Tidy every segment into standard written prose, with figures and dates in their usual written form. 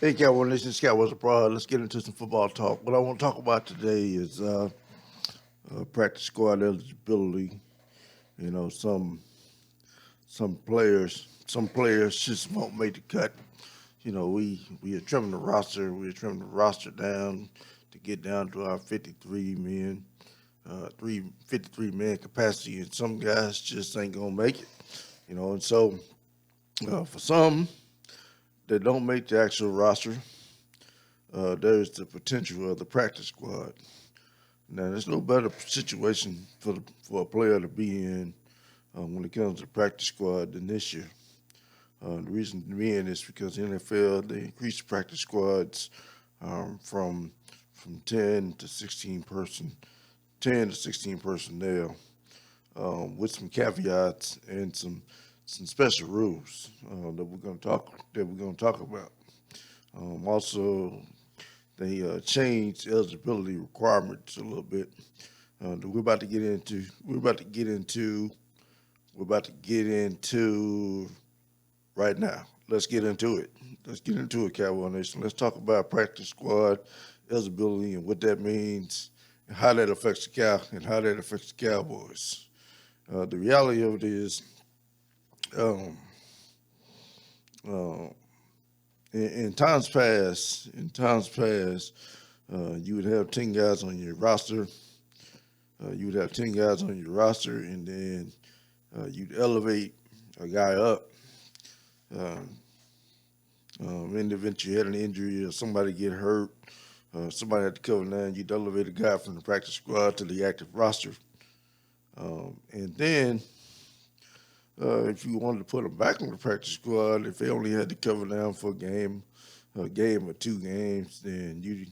Hey, Cowboy Nation, Cowboys abroad. Let's get into some football talk. What I want to talk about today is practice squad eligibility. You know, some players just won't make the cut. You know, we are trimming the roster. We are trimming the roster down to get down to our 53 men, 53 man capacity, and some guys just ain't gonna make it. You know, and so for some that don't make the actual roster, there's the potential of the practice squad. Now, there's no better situation for a player to be in when it comes to practice squad than this year. The reason being is because the NFL they increased practice squads um, from from 10 to 16 personnel, with some caveats and some special rules that we're going to talk about. Also, they changed eligibility requirements a little bit. That we're about to get into. We're about to get into right now. Let's get into it. Let's get into it, Cowboy Nation. Let's talk about practice squad eligibility and what that means, and how that affects the Cowboys. The reality of it is, um, uh, in times past, you would have 10 guys on your roster. And then you'd elevate a guy up. Uh, in the event you had an injury or somebody get hurt, somebody had to cover nine, you'd elevate a guy from the practice squad to the active roster. And then if you wanted to put them back on the practice squad, if they only had to cover down for a game or two games, then you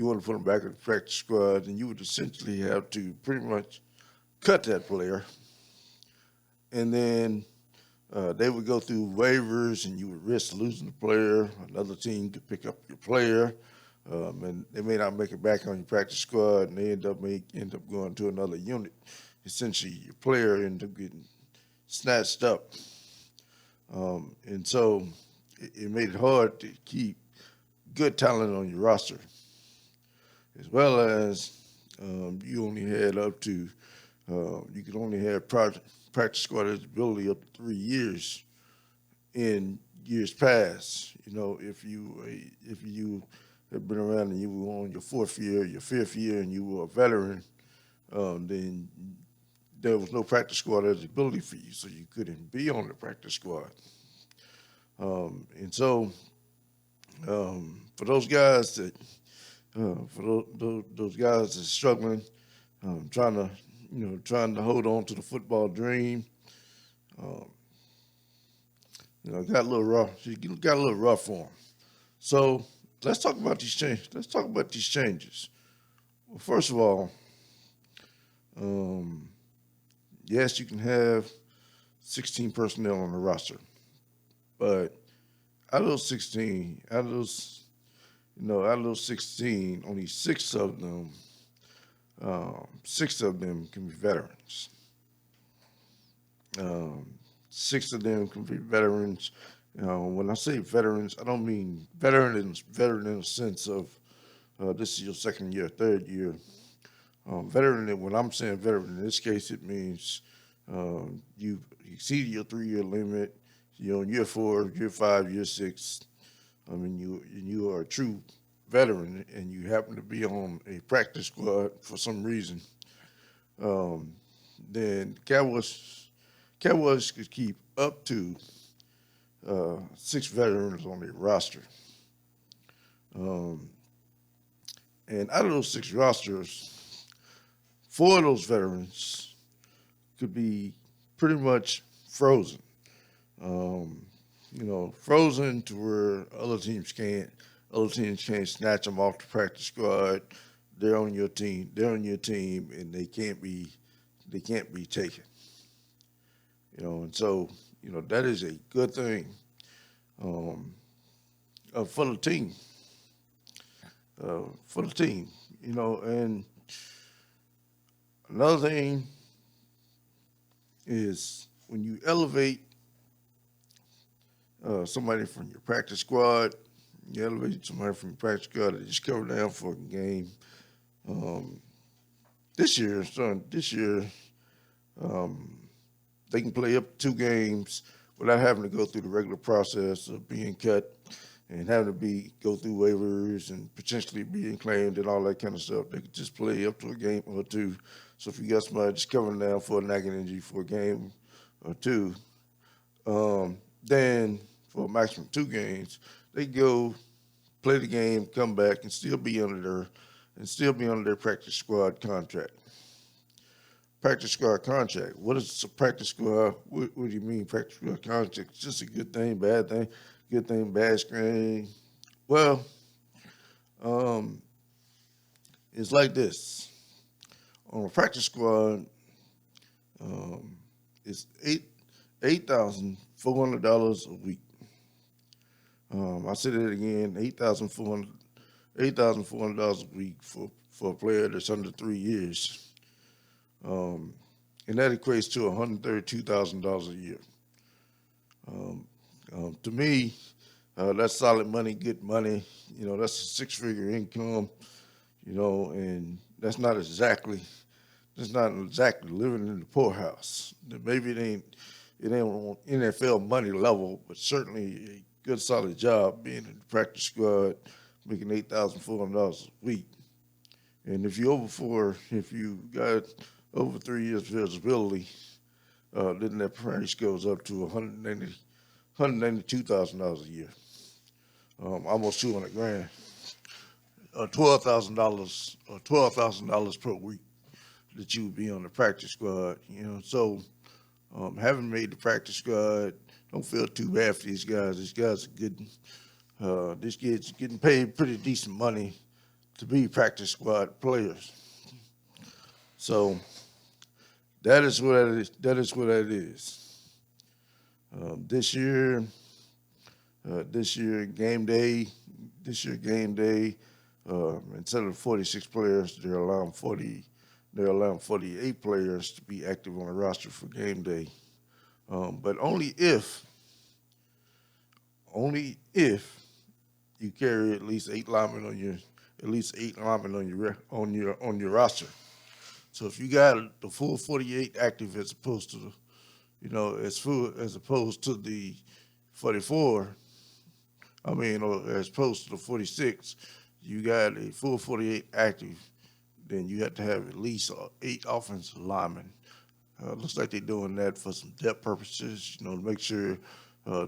want to put them back in the practice squad, then you would essentially have to pretty much cut that player, and then they would go through waivers, and you would risk losing the player. Another team could pick up your player, and they may not make it back on your practice squad, and they end up going to another unit. Essentially, your player end up getting snatched up, and so it made it hard to keep good talent on your roster, as well as you only had up to you could only have practice squad eligibility up to 3 years in years past. You know, if you had been around and you were on your fourth year, your fifth year, and you were a veteran, then there was no practice squad eligibility for you, so you couldn't be on the practice squad. And so for those guys that those guys that's struggling, trying to hold on to the football dream, um, got a little rough. It got a little rough for them. So let's talk about these changes. Well, first of all, um, yes, you can have 16 personnel on the roster, but out of those 16, only six of them can be veterans. Um, Six of them can be veterans. When I say veterans, I don't mean veteran in the sense of this is your second year, third year. When I'm saying veteran, in this case, it means you've exceeded your 3 year limit. You're on year four, year five, year six. I mean, you are a true veteran, and you happen to be on a practice squad for some reason. Um, then Cowboys could keep up to six veterans on their roster. Um, and out of those six rosters, four of those veterans could be pretty much frozen. Um, frozen to where other teams can't snatch them off the practice squad. They're on your team. They're on your team, and they can't be taken. And so that is a good thing um, for the team. For the team, and another thing is when you elevate somebody from your practice squad, You elevate somebody from practice squad to just cover down for a game. Um, this year, um, they can play up to 2 games without having to go through the regular process of being cut and having to go through waivers and potentially being claimed and all that kind of stuff. They could just play up to a game or two. So if you got somebody just covering down for a nagging injury for a game or two, then for a maximum 2 games, they go play the game, come back, and still be under their practice squad contract. Practice squad contract. What is a practice squad? What do you mean practice squad contract? It's just a good thing, bad thing, good thing, bad thing. Well, um, it's like this. On a practice squad, um, it's $8,400 a week. I said it again, $8,400 a week for a player that's under 3 years. And that equates to $132,000 a year. Um, to me, that's solid money, good money. That's a six-figure income. And that's not exactly living in the poorhouse. Maybe it ain't on NFL money level, but certainly a good solid job being in the practice squad, making $8,400 a week. And if you got over 3 years of eligibility, then that price goes up to $192,000 a year, almost 200 grand, $12,000 per week that you would be on the practice squad. So having made the practice squad, don't feel too bad for these guys. These guys are good. These kids getting paid pretty decent money to be practice squad players. So that is what it is. That is what it is. This year, this year game day, instead of 46 players, they're allowing 48 players to be active on the roster for game day. But only if you carry at least 8 linemen on your roster. So if you got the full 48 active as opposed to as opposed to the 44, or as opposed to the 46, you got a full 48 active, then you have to have at least 8 offensive linemen. Looks like they're doing that for some depth purposes, to make sure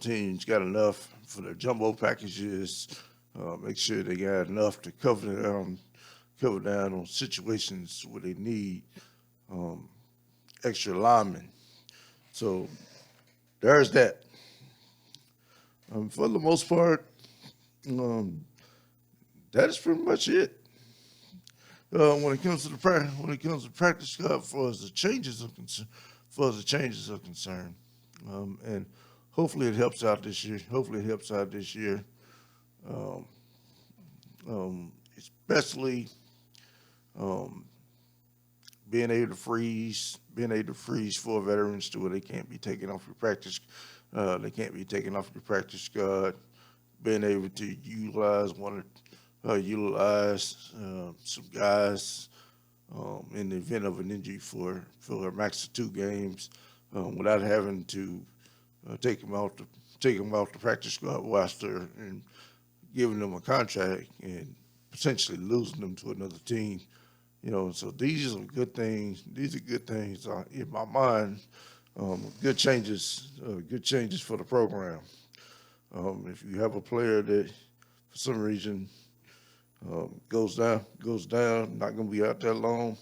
teams got enough for their jumbo packages, make sure they got enough to cover down on situations where they need um, extra linemen. So there's that. For the most part, um, that is pretty much it. When it comes to practice squad, for as the changes are concerned, and hopefully it helps out this year. Um, especially um, being able to freeze 4 veterans to where they can't be taken off your practice. They can't be taken off your practice squad. Being able to utilize some guys in the event of an injury for a max of 2 games, without having to take them off the practice squad roster and giving them a contract and potentially losing them to another team. So these are good things. These are good things in my mind. Good changes for the program. If you have a player that for some reason goes down, not going to be out that long,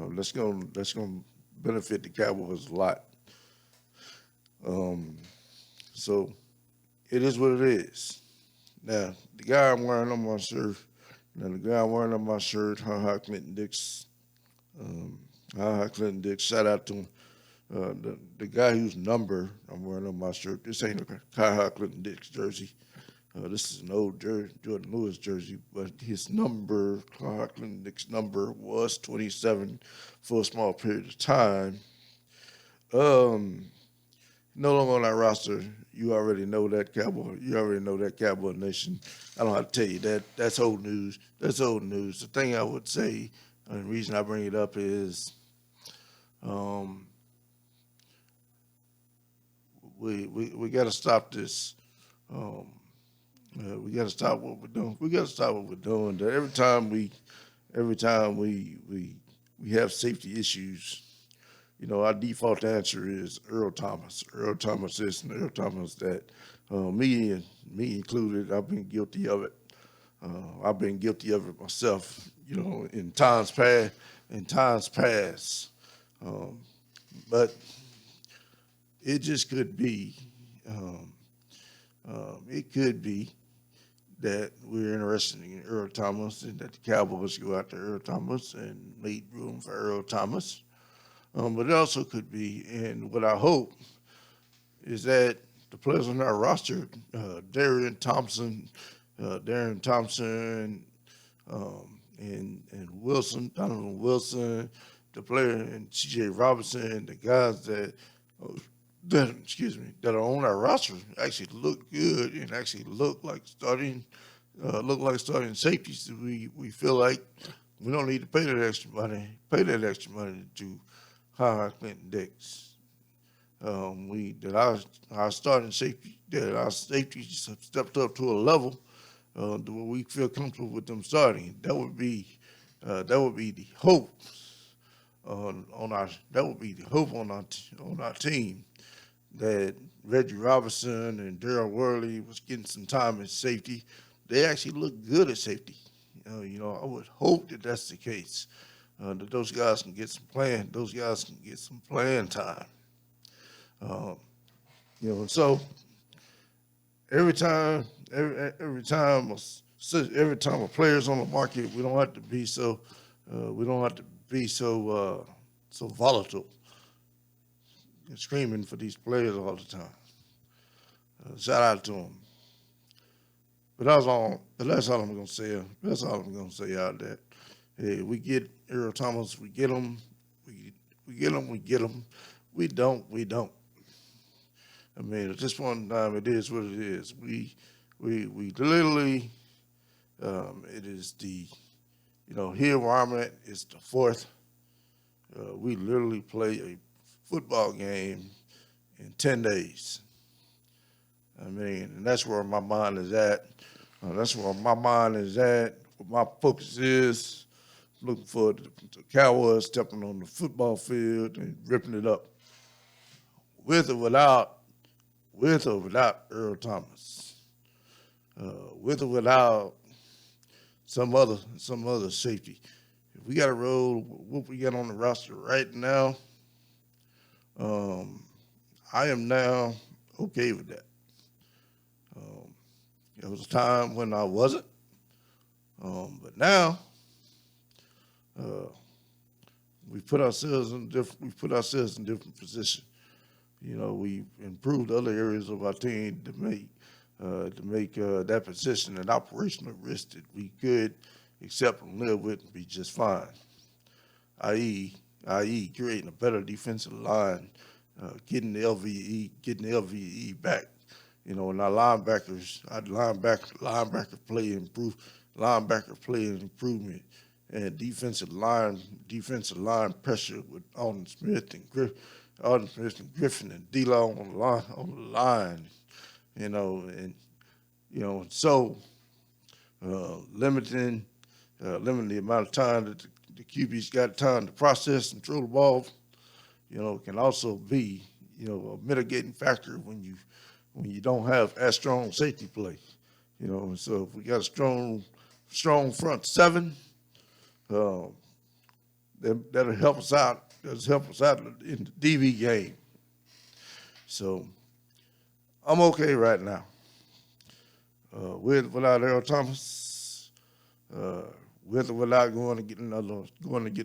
that's going to benefit the Cowboys a lot. Um, so it is what it is. Now the guy I'm wearing on my shirt. Ha ha Clinton Dix. Um, Ha ha Clinton Dix. Shout out to him. The guy whose number I'm wearing on my shirt. This ain't a Ha ha Clinton Dix jersey. This is an old Jordan Lewis jersey, but his number, Clark Clinton Dix number, was 27 for a small period of time. Um, no longer on our roster, you already know that Cowboy. You already know that Cowboy Nation. I don't have to tell you that. That's old news. That's old news. The thing I would say, and the reason I bring it up is, um, we got to stop this. Um, we got to stop what we're doing. We got to stop what we're doing. That every time we have safety issues, our default answer is Earl Thomas. Earl Thomas this and Earl Thomas that. Me included, I've been guilty of it. I've been guilty of it myself. In times past. In times past, um, but it just could be. Um, it could be that we're interested in Earl Thomas and that the Cowboys go after Earl Thomas and make room for Earl Thomas. But it also could be, and what I hope is that the players on our roster, Darren Thompson, and Wilson, Donovan Wilson, the player, and C.J. Robinson, the guys that are on our roster actually look good and actually look like starting safeties. We feel like we don't need to pay that extra money to hire Clinton Dix. Our starting safety that our safeties have stepped up to a level to where we feel comfortable with them starting. That would be the hope on our that would be the hope on our team that Reggie Robinson and Daryl Worley was getting some time at safety. They actually look good at safety. I would hope that that's the case. That those guys can get some playing. Those guys can get some playing time. Um, so every time, every time a player's on the market, we don't have to be so volatile and screaming for these players all the time. Shout out to them. But that's all I'm gonna say. That's all I'm gonna say out there. Hey, we get Earl Thomas, we get him, we get him, we get him. We don't. I mean, at this point in time, it is what it is. We literally, it is here where I'm at, it's the fourth. We literally play a football game in 10 days. I mean, and that's where my mind is at. That's where my mind is at. What my focus is. Looking forward to the Cowboys stepping on the football field and ripping it up, with or without Earl Thomas, with or without some other safety. If we got to roll what we got on the roster right now, um, I am now okay with that. Um, there was a time when I wasn't, but now uh, we put ourselves in different positions. We improved other areas of our team to make that position an operational risk that we could accept and live with and be just fine. I.e., creating a better defensive line, getting the LVE back. And linebacker play improvement, and defensive line pressure with Alden Smith and Griffin and D-Law on the line. And so limiting limiting the amount of time that the QB's got time to process and throw the ball, can also be, a mitigating factor when you don't have as strong safety play. And so if we got a strong front seven, uh, that'll help us out. That'll help us out in the DB game. So I'm okay right now. Without Earl Thomas, uh, with or without going to get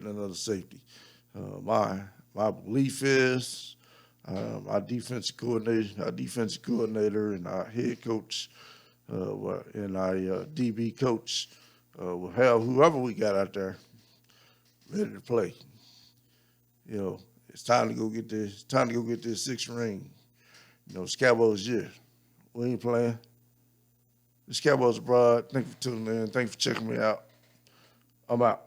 another safety. My belief is our defensive coordinator, and our head coach, and our DB coach will have whoever we got out there ready to play. It's time to go get this. Time to go get this sixth ring. It's Cowboys year. We ain't playing. It's Cowboys abroad. Thank you for tuning in. Thank you for checking me out. I'm out.